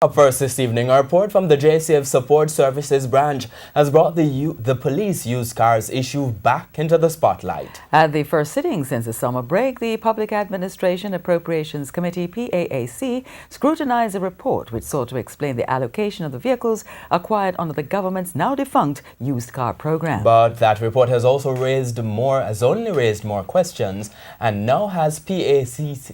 Up first this evening, a report from the JCF Support Services branch has brought the police used cars issue back into the spotlight. At the first sitting since the summer break, the Public Administration Appropriations Committee PAAC scrutinized a report which sought to explain the allocation of the vehicles acquired under the government's now defunct used car program. But that report has also only raised more questions and now has PAAC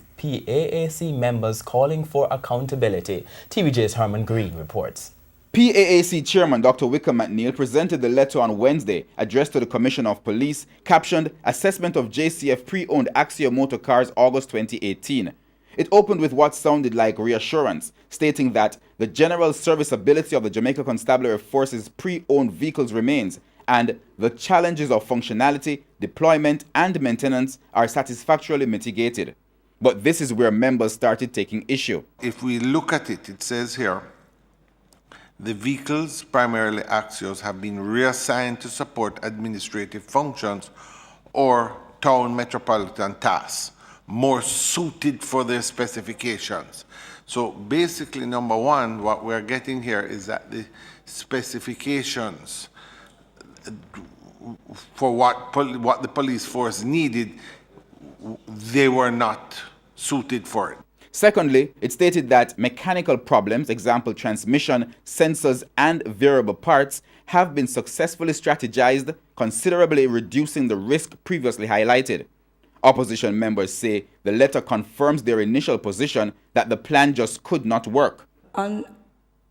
members calling for accountability. TVJ's Herman Green reports. PAAC Chairman Dr. Wickham McNeil presented the letter on Wednesday addressed to the Commissioner of Police, captioned Assessment of JCF Pre-Owned Axio Motor Cars August 2018. It opened with what sounded like reassurance, stating that the general serviceability of the Jamaica Constabulary Force's pre-owned vehicles remains, and the challenges of functionality, deployment, and maintenance are satisfactorily mitigated. But this is where members started taking issue. If we look at it, it says here, the vehicles, primarily Axios, have been reassigned to support administrative functions or town metropolitan tasks, more suited for their specifications. So basically, number one, what we're getting here is that the specifications for what the police force needed, they were not suited for it. Secondly, it stated that mechanical problems, example transmission, sensors, and variable parts, have been successfully strategized, considerably reducing the risk previously highlighted. Opposition members say the letter confirms their initial position that the plan just could not work. On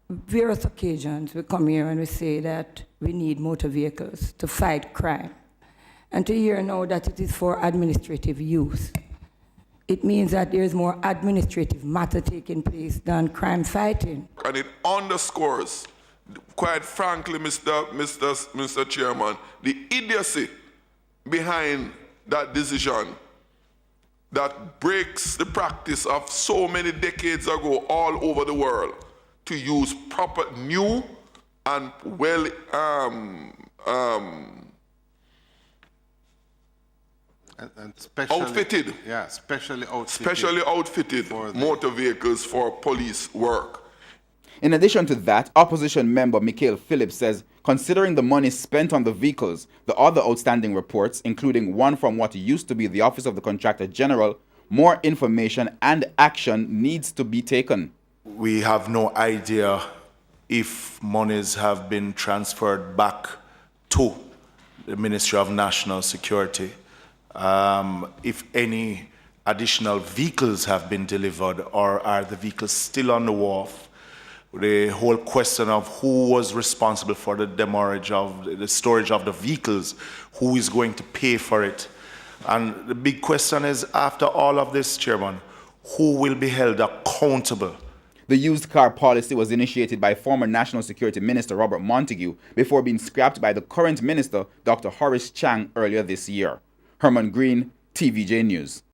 various occasions, we come here and we say that we need motor vehicles to fight crime. And to hear now that it is for administrative use, it means that there is more administrative matter taking place than crime fighting. And it underscores, quite frankly, Mr. Chairman, the idiocy behind that decision that breaks the practice of so many decades ago all over the world to use proper new and well and specially outfitted, specially outfitted motor vehicles for police work. In addition to that, opposition member Michael Phillips says, considering the money spent on the vehicles, the other outstanding reports, including one from what used to be the Office of the Contractor General, more information and action needs to be taken. We have no idea if monies have been transferred back to the Ministry of National Security. If any additional vehicles have been delivered, or are the vehicles still on the wharf? The whole question of who was responsible for the demurrage of the storage of the vehicles, who is going to pay for it? And the big question is, after all of this, Chairman, who will be held accountable? The used car policy was initiated by former National Security Minister Robert Montague before being scrapped by the current minister, Dr. Horace Chang, earlier this year. Herman Green, TVJ News.